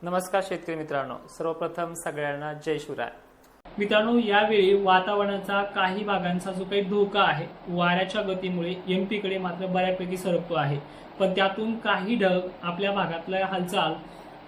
नमस्कार शेतकरी मित्रांनो, सर्वप्रथम सगळ्यांना जय शिवराय। मित्रांनो, यावेळी वातावरणाचा काही भागांचा जो काही धोका आहे वाऱ्याच्या गतीमुळे एमपी कडे मात्र बऱ्यापैकी सरकतो आहे, पण त्यातून काही ढग आपल्या भागातल्या हालचाल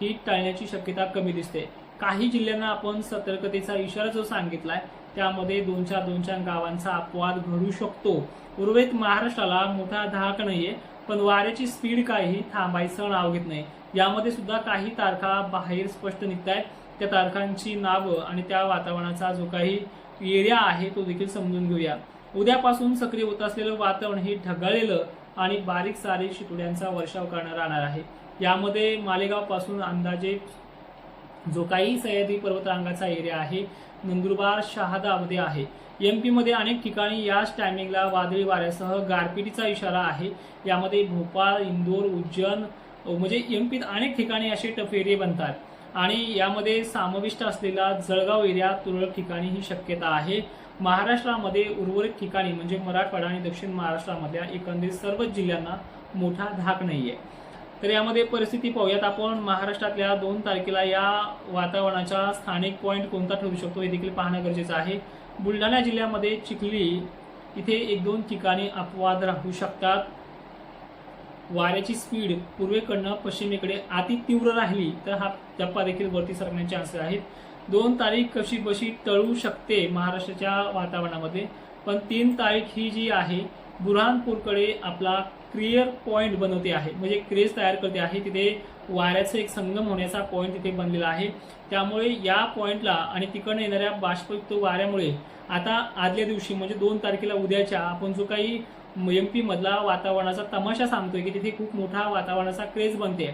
ही टाळण्याची शक्यता कमी दिसते। काही जिल्ह्यांना आपण सतर्कतेचा इशारा जो सांगितलाय त्यामध्ये 2-4 गावांचा अपवाद घडू शकतो। उर्वरित महाराष्ट्राला मोठा धाक नाहीये, पण वाऱ्याची स्पीड काही थांबायचं नाव घेत नाही। यामध्ये सुद्धा काही तारखा बाहेर स्पष्ट निघतायत, त्या तारखांची नावं आणि त्या वातावरणाचा जो काही एरिया आहे तो देखील समजून घेऊया। उद्यापासून सक्रिय होत असलेलं वातावरण हे ढगाळलेलं आणि बारीक सारीक शितोड्यांचा वर्षाव करणारं राहणार आहे। यामध्ये मालेगाव पासून अंदाजे जो काही सह्याद्री पर्वतरांगाचा एरिया आहे, नंदुरबार शहादामध्ये आहे। एमपी मध्ये अनेक ठिकाणी याच टायमिंगला वादळी वाऱ्यासह गारपिटीचा इशारा आहे। यामध्ये भोपाळ, इंदोर, उज्जैन म्हणजे एमपीत अनेक ठिकाणी असे टफ एरिया बनतात आणि यामध्ये समाविष्ट असलेला जळगाव एरिया तुरळक ठिकाणी ही शक्यता आहे। महाराष्ट्रामध्ये उर्वरित ठिकाणी म्हणजे मराठवाडा आणि दक्षिण महाराष्ट्रामधल्या एकंदरीत सर्वच जिल्ह्यांना मोठा धाक नाहीये। तर यामध्ये परिस्थिती पाहूयात आपण। महाराष्ट्रातल्या 2 तारखेला या वातावरणाचा स्थानिक पॉइंट कोणता ठरू शकतो हे देखील पाहणं गरजेचं आहे। बुलढाणा जिल्ह्यामध्ये चिखली इथे 1-2 ठिकाणी अपवाद राहू शकतात। वाऱ्याची स्पीड पूर्वेकडनं पश्चिमेकडे अति तीव्र राहिली तर हा टप्पा देखील वरती सरकण्याचे चान्सेस आहेत। 2 तारीख कशी बशी टळू शकते महाराष्ट्राच्या वातावरणामध्ये, पण 3 तारीख ही जी आहे बुरहानपूरकडे आपला क्लिअर पॉइंट बनवते आहे, म्हणजे क्रेज तयार करते आहे। तिथे वाऱ्याचा एक संगम होण्याचा पॉइंट तिथे बनलेला आहे। त्यामुळे या पॉइंटला आणि तिकडनं येणाऱ्या बाष्पयुक्त वाऱ्यामुळे आता आदल्या दिवशी म्हणजे 2 तारखेला उद्याच्या आपण जो काही एमपी मधला वातावरणाचा तमाशा सांगतोय की तिथे खूप मोठा वातावरणाचा क्रेज बनते,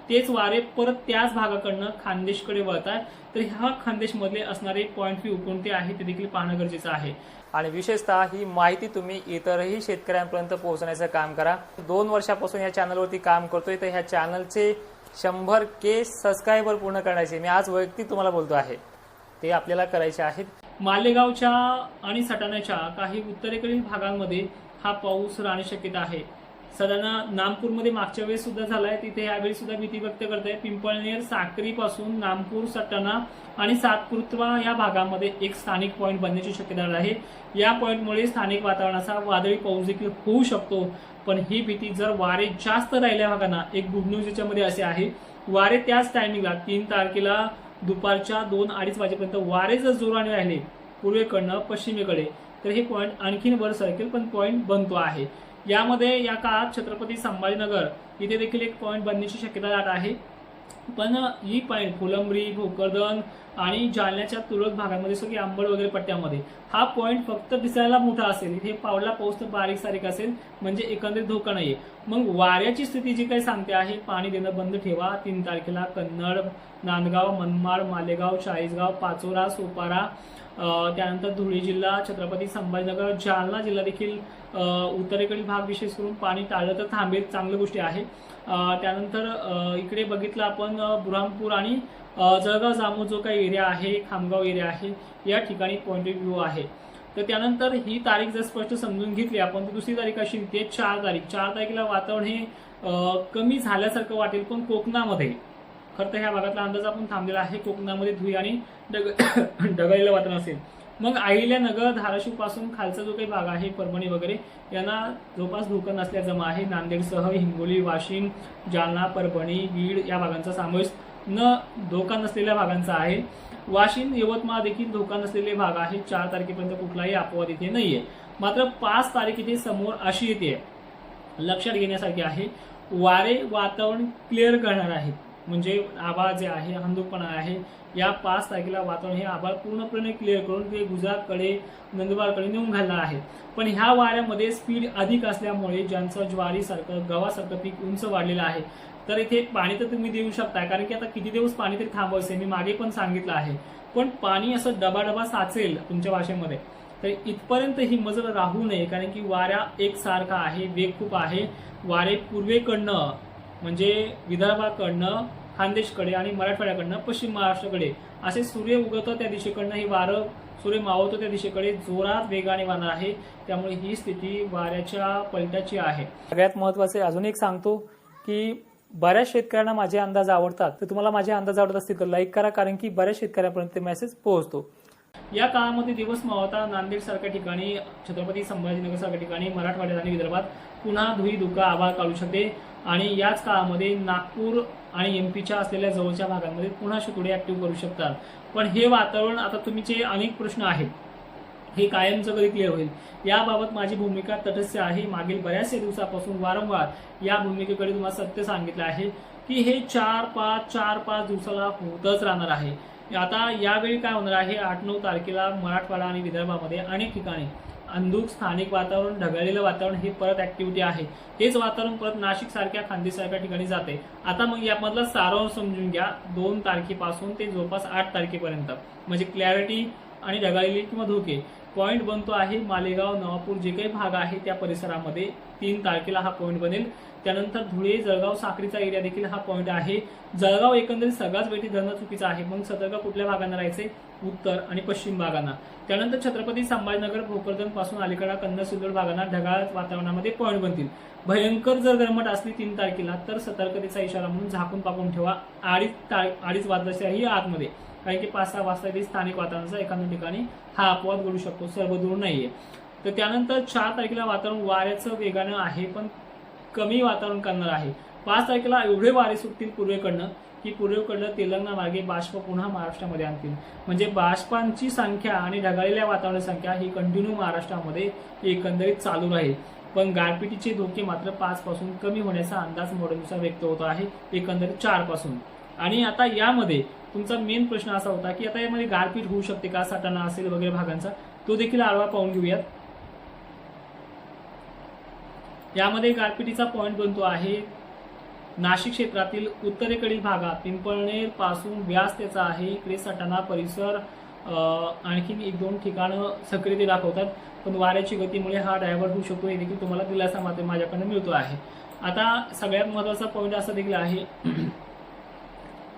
तेच वारे परत त्याच भागाकडनं खानदेशकडे वळतात। तर ह्या खानदेश मधले असणारे पॉइंट व्ह्यू कोणते आहे ते देखील पाहणं गरजेचं आहे। आणि विशेषतः ही माहिती तुम्ही इतरही शेतकऱ्यांपर्यंत पोहोचण्याचं काम करा। 2 वर्षापासून या चॅनलवरती काम करतोय, तर ह्या चॅनलचे 100K सबस्क्रायबर पूर्ण करण्याचे मी आज वैयक्तिक तुम्हाला बोलतो आहे, ते आपल्याला करायचे आहेत। मालेगावच्या आणि सटाण्याच्या काही उत्तरेकडील भागांमध्ये हा पाऊस राहण्याची शक्यता आहे। साधारण नामपूरमध्ये मागच्या वेळेस सुद्धा झालाय, तिथे यावेळी सुद्धा भीती व्यक्त करते। पिंपळनेर, साक्री पासून नामपूर, सटाणा आणि सातपुत्रा या भागामध्ये एक स्थानिक पॉइंट बनण्याची शक्यता आहे। या पॉइंटमुळे स्थानिक वातावरणाचा वादळी पाऊस देखील होऊ शकतो, पण ही भीती जर वारे जास्त राहिल्या भागांना एक गुड न्यूज याच्यामध्ये असे आहे, वारे त्याच टायमिंगला 3 तारखेला दुपारच्या 2-2:30 वाजेपर्यंत वारे जर जोराने राहिले पूर्वेकडनं पश्चिमेकडे तर हे पॉइंट आणखीन वर सरकेल, पण पॉइंट बनतो आहे। यामध्ये या काळात छत्रपती संभाजीनगर इथे देखील एक पॉइंट बनण्याची शक्यता दाट आहे, पण ही पॉइंट फुलंब्री, भोकरदन आणि जालन्याच्या तुरळक भागांमध्ये सगळी अंबड वगैरे पट्ट्यामध्ये हा पॉइंट फक्त दिसायला मोठा असेल, इथे पावला पाऊस तर बारीक सारीक असेल, म्हणजे एकंदरीत धोका नाहीये। मग वाऱ्याची स्थिती जी काही सांगते आहे, पाणी देणं बंद ठेवा। 3 तारखेला कन्नड, नांदगाव, मनमाड, मालेगाव, चाळीसगाव, पाचोरा, सोपारा, त्यानंतर धुळे जिल्हा, छत्रपती संभाजीनगर, जालना जिल्हा देखील उत्तरेकडील भाग विशेष करून पाणी टाळलं तर थांबेल, चांगली गोष्टी आहे। त्यानंतर इकडे बघितलं आपण बुरहानपूर आणि जळगाव जामोद जो काही एरिया आहे, खामगाव एरिया आहे, या ठिकाणी पॉइंट ऑफ व्ह्यू आहे। तर त्यानंतर ही तारीख जर स्पष्ट समजून घेतली आपण तर दुसरी तारीख अशी ते 4 तारखेला वातावरण हे कमी झाल्यासारखं वाटेल, पण कोकणामध्ये खरं तर ह्या भागातला अंदाज आपण थांबलेला आहे। कोकणामध्ये धुळे आणि ढगाळलेलं वातावरण असेल। मग अहिल्यानगर, धाराशिव पासून खालचा जो काही भाग आहे, परभणी वगैरे यांना जवळपास धोका नसल्या जमा आहे। नांदेडसह हिंगोली, वाशिम, जालना, परभणी, बीड या भागांचा समावेश न धोका नसलेल्या भागांचा आहे। वाशिम, यवतमाळ देखील धोका नसलेले भाग आहे। 4 तारखेपर्यंत कुठलाही अपवाद इथे नाहीये। मात्र 5 तारीख इथे समोर अशी येते, लक्षात घेण्यासारखी आहे। वारे वातावरण क्लिअर करणार आहेत, म्हणजे आभाळ जे आहे, अंधुकपणा आहे, या 5 तारखेला वातावरण हे आभाळ पूर्णपणे क्लिअर करून ते गुजरातकडे, नंदुरबारकडे नेऊन घालणार आहे। पण ह्या वाऱ्यामध्ये स्पीड अधिक असल्यामुळे ज्यांचं ज्वारीसारखं, गव्हासारखं पीक उंच वाढलेलं आहे, तर इथे पाणी तर तुम्ही देऊ शकता, कारण की आता किती दिवस पाणी तरी थांबवायचं मी मागे पण सांगितलं आहे, पण पाणी असं डबा साचेल तुमच्या भाषेमध्ये, तर इथपर्यंत ही मजल राहू नये, कारण की वारा एकसारखा आहे, वेग खूप आहे। वारे पूर्वेकडनं म्हणजे विदर्भाकडनं खानदेशकडे आणि मराठवाड्याकडनं पश्चिम महाराष्ट्राकडे असे सूर्य उगवतो त्या दिशेकडनं हे वारं, सूर्य मावळतो त्या दिशेकडे जोरात वेगाने वाहणार आहे। त्यामुळे ही स्थिती वाऱ्याच्या पलट्याची आहे। सगळ्यात महत्त्वाचे अजून एक सांगतो की बऱ्याच शेतकऱ्यांना माझे अंदाज आवडतात, तर तुम्हाला माझे अंदाज आवडत असतील तर लाईक करा, कारण की बऱ्याच शेतकऱ्यांपर्यंत मेसेज पोहोचतो. या काळामध्ये दिवस मावळता नांदेड सारख्या ठिकाणी, छत्रपती संभाजीनगर सारख्या ठिकाणी, मराठवाड्यात आणि विदर्भात पुन्हा धुई धुका आभाळ काढू शकते आणि याच काळामध्ये नागपूर आणि एमपीच्या असलेल्या जवळच्या भागांमध्ये पुन्हा शितोडे ऍक्टिव्ह करू शकतात. पण हे वातावरण, आता तुमचे अनेक प्रश्न आहेत, हे कायमचं कधी क्लिअर होईल याबाबत माझी भूमिका तटस्थ आहे. मागील बऱ्याचशा दिवसापासून वारंवार या भूमिकेकडे तुम्हाला सत्य सांगितलं आहे की हे 4-5 दिवसाला होतच राहणार आहे. आता यावेळी काय होणार आहे, 8-9 तारखेला मराठवाडा आणि विदर्भामध्ये अनेक ठिकाणी अंधुक स्थानिक वातावरण, ढगाळलेलं वातावरण, हे परत ऍक्टिव्हिटी आहे. हेच वातावरण परत नाशिक सारख्या, खानदेश सारख्या ठिकाणी जाते. आता मग यामधला सारांश समजून घ्या. 2 तारखेपासून ते जवळपास 8 तारखेपर्यंत म्हणजे क्लॅरिटी आणि ढगाळलेली किंवा धोके पॉईंट बनतो आहे. मालेगाव, नवापूर जे काही भाग आहे त्या परिसरामध्ये 3 तारखेला हा पॉईंट बनेल. त्यानंतर धुळे, जळगाव, साक्रीचा एरिया देखील हा पॉईंट आहे. जळगाव एकंदरीत सगळ्याच वेळी धरणं चुकीचं आहे. मग सतर्क कुठल्या भागांना राहायचे, उत्तर आणि पश्चिम भागांना. त्यानंतर छत्रपती संभाजीनगर, भोकरदन पासून अलीकडा, कन्नड, सिल्लोड भागांना ढगाळ वातावरणामध्ये पॉईंट बनतील. भयंकर जर गरमट असली 3 तारखेला तर सतर्कतेचा इशारा म्हणून झाकून पाकून ठेवा. 2:30 वाजल्याच्याही आतमध्ये, कारण की 5-6 वाजता स्थानिक वातावरणाचा एखाद्या ठिकाणी हा अपवाद घडू शकतो, सर्व दूर नाहीये. तर त्यानंतर 4 तारखेला वातावरण वाऱ्याचं वेगानं आहे, पण कमी वातावरण करणार आहे. 5 तारखेला एवढे वारे सुटतील पूर्वेकडनं की पूर्वेकडलं तेलंगणा मार्गे बाष्प पुन्हा महाराष्ट्रामध्ये आणतील. म्हणजे बाष्पांची संख्या आणि ढगाळलेल्या वातावरणाची संख्या ही कंटिन्यू महाराष्ट्रामध्ये एकंदरीत चालू राहील. पण गारपिटीचे धोके मात्र 5 पासून कमी होण्याचा अंदाज मॉडेलनुसार व्यक्त होत आहे, एकंदरीत 4 पासून. आणि आता यामध्ये तुमचा मेन प्रश्न असा होता की आता यामध्ये गारपीट होऊ शकते का, सटाणा असेल वगैरे भागांचा, तो देखील आढावा पाहून घेऊयात. यामध्ये गारपिटीचा पॉईंट बनतो आहे नाशिक क्षेत्रातील उत्तरेकडील भागात, पिंपळनेर पासून व्यास त्याचा आहे. इकडे सटाणा परिसर, आणखीन 1-2 ठिकाणं सक्रियते दाखवतात. पण वाऱ्याची गतीमुळे हा डायव्हर्ट होऊ शकतो, हे देखील तुम्हाला दिलासा मात्र माझ्याकडनं मिळतो आहे. आता सगळ्यात महत्वाचा पॉईंट असा देखील आहे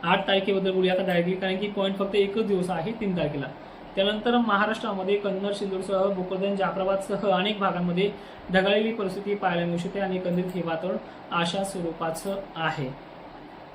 8 तारखेबद्दल बोलूया आता डायरेक्टली, कारण की पॉईंट फक्त एकच दिवस आहे 3 तारखेला. त्यानंतर महाराष्ट्रामध्ये कन्नड, सिल्लोडसह, भोकरदन, जाफराबादसह अनेक भागांमध्ये ढगाळलेली परिस्थिती पाहायला मिळू शकते आणि एकंदरीत हे वातावरण अशा स्वरूपाचं आहे.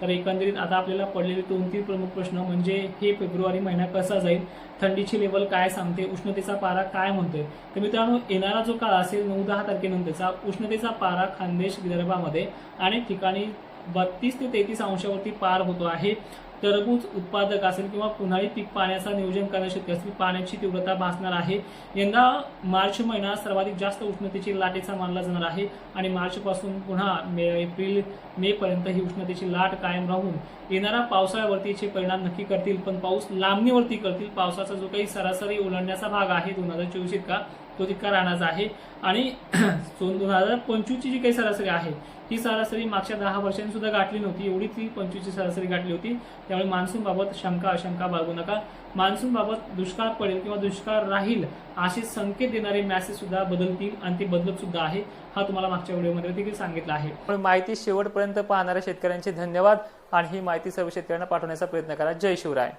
तर एकंदरीत आता आपल्याला पडलेले 2-3 प्रमुख प्रश्न म्हणजे हे फेब्रुवारी महिना कसा जाईल, थंडीची लेवल काय सांगते, उष्णतेचा पारा काय म्हणतोय. तर मित्रांनो, येणारा जो काळ असेल 9-10 तारखेनंतरचा, उष्णतेचा पारा खानदेश, विदर्भामध्ये अनेक ठिकाणी 32 ते 33 अंशावरती पार होतो आहे. टरबूज उत्पादक असेल किंवा उन्हाळी पीक पाण्याचा नियोजन करणारे शेतकरी असतील, पाण्याची तीव्रता भासणार आहे. यंदा मार्च महिना सर्वाधिक जास्त उष्णतेची लाटेचा मानला जाणार आहे आणि मार्च पासून पुन्हा एप्रिल मे पर्यंत ही उष्णतेची लाट कायम राहून येणारा पावसाळ्यावरतीचे परिणाम नक्की करतील. पण पाऊस लांबणीवरती करतील. पावसाचा जो काही सरासरी ओलांडण्याचा भाग आहे 2024 इतका, तो तितका राहणार आहे. आणि 2025ची जी काही सरासरी आहे ही सरासरी मागच्या 10 वर्षांनी सुद्धा गाठली नव्हती, एवढी ती 25ची सरासरी गाठली होती. त्यामुळे मान्सून बाबत शंका बाळगू नका. मान्सून बाबत दुष्काळ पडेल किंवा दुष्काळ राहील असे संकेत देणारे मॅसेज सुद्धा बदलतील आणि ते बदलत सुद्धा आहे. हा तुम्हाला मागच्या व्हिडिओमध्ये देखील सांगितलं आहे. पण माहिती शेवटपर्यंत पाहणाऱ्या शेतकऱ्यांचे धन्यवाद आणि ही माहिती सर्व शेतकऱ्यांना पाठवण्याचा प्रयत्न करा. जय शिवराय.